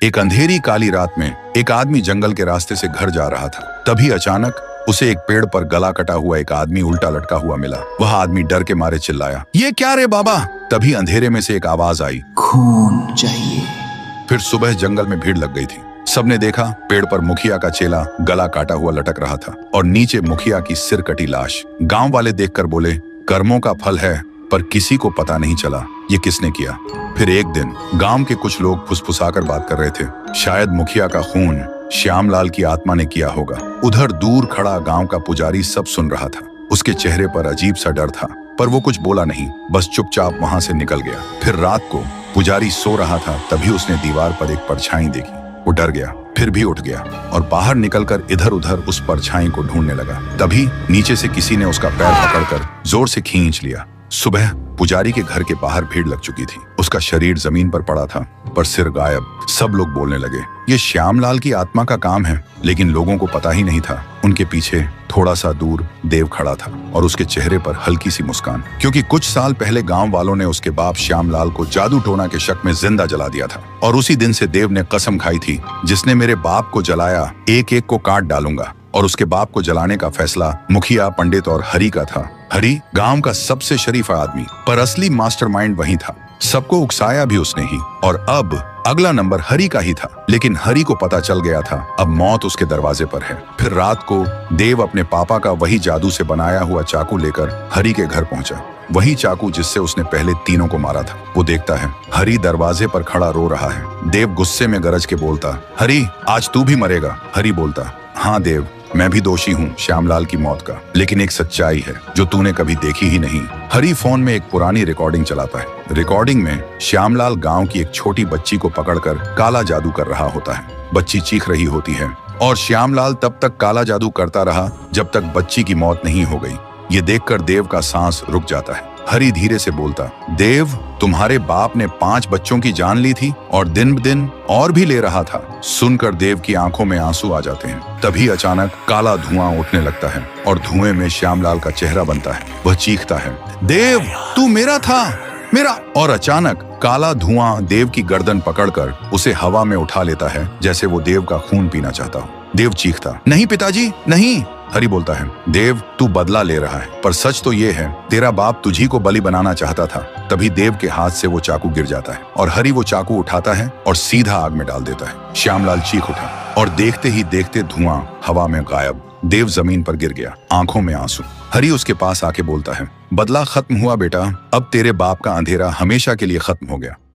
एक अंधेरी काली रात में एक आदमी जंगल के रास्ते से घर जा रहा था। तभी अचानक उसे एक पेड़ पर गला कटा हुआ एक आदमी उल्टा लटका हुआ मिला। वह आदमी डर के मारे चिल्लाया, ये क्या रे बाबा। तभी अंधेरे में से एक आवाज आई, खून चाहिए। फिर सुबह जंगल में भीड़ लग गई थी। सबने देखा पेड़ पर मुखिया का चेला गला काटा हुआ लटक रहा था और नीचे मुखिया की सिर कटी लाश। गांव वाले देखकर बोले, कर्मों का फल है, पर किसी को पता नहीं चला ये किसने किया। फिर एक दिन गांव के कुछ लोग फुसफुसाकर बात कर रहे थे, शायद मुखिया का खून श्यामलाल की आत्मा ने किया होगा। उधर दूर खड़ा गांव का पुजारी सब सुन रहा था। उसके चेहरे पर अजीब सा डर था, पर वो कुछ बोला नहीं, बस चुपचाप वहां से निकल गया। फिर रात को पुजारी सो रहा था, तभी उसने दीवार पर एक परछाई देखी। वो डर गया, फिर भी उठ गया और बाहर निकलकर इधर उधर उस परछाई को ढूंढने लगा। तभी नीचे से किसी ने उसका पैर पकड़कर जोर से खींच लिया। सुबह पुजारी के घर के बाहर भीड़ लग चुकी थी। उसका शरीर जमीन पर पड़ा था, पर सिर गायब। सब लोग बोलने लगे, ये श्यामलाल की आत्मा का काम है। लेकिन लोगों को पता ही नहीं था, उनके पीछे थोड़ा सा दूर देव खड़ा था और उसके चेहरे पर हल्की सी मुस्कान, क्योंकि कुछ साल पहले गांव वालों ने उसके बाप श्यामलाल को जादू टोना के शक में जिंदा जला दिया था। और उसी दिन से देव ने कसम खाई थी, जिसने मेरे बाप को जलाया एक एक को काट डालूंगा। और उसके बाप को जलाने का फैसला मुखिया, पंडित और हरि का था। हरि गांव का सबसे शरीफ आदमी, पर असली मास्टरमाइंड वही था। सबको उकसाया भी उसने ही, और अब अगला नंबर हरि का ही था। लेकिन हरि को पता चल गया था, अब मौत उसके दरवाजे पर है। फिर रात को देव अपने पापा का वही जादू से बनाया हुआ चाकू लेकर हरि के घर पहुंचा। वही चाकू जिससे उसने पहले तीनों को मारा था। वो देखता है हरि दरवाजे पर खड़ा रो रहा है। देव गुस्से में गरज के बोलता, हरि आज तू भी मरेगा। हरि बोलता, हाँ देव, मैं भी दोषी हूँ श्यामलाल की मौत का, लेकिन एक सच्चाई है जो तूने कभी देखी ही नहीं। हरि फोन में एक पुरानी रिकॉर्डिंग चलाता है। रिकॉर्डिंग में श्यामलाल गांव की एक छोटी बच्ची को पकड़कर काला जादू कर रहा होता है। बच्ची चीख रही होती है और श्यामलाल तब तक काला जादू करता रहा जब तक बच्ची की मौत नहीं हो गई। ये देखकर देव का सांस रुक जाता है। हरि धीरे से बोलता, देव, तुम्हारे बाप ने 5 बच्चों की जान ली थी और दिन ब दिन और भी ले रहा था। सुनकर देव की आंखों में आंसू आ जाते हैं। तभी अचानक काला धुआं उठने लगता है और धुएं में श्यामलाल का चेहरा बनता है। वह चीखता है, देव, तू मेरा था, मेरा। और अचानक काला धुआं देव की गर्दन पकड़कर उसे हवा में उठा लेता है, जैसे वो देव का खून पीना चाहता हो। देव चीखता, नहीं पिताजी, नहीं। हरि बोलता है, देव, तू बदला ले रहा है, पर सच तो ये है, तेरा बाप तुझी को बलि बनाना चाहता था। तभी देव के हाथ से वो चाकू गिर जाता है और हरि वो चाकू उठाता है और सीधा आग में डाल देता है। श्यामलाल चीख उठा और देखते ही देखते धुआं हवा में गायब। देव जमीन पर गिर गया, आंखों में आंसू। हरि उसके पास आके बोलता है, बदला खत्म हुआ बेटा, अब तेरे बाप का अंधेरा हमेशा के लिए खत्म हो गया।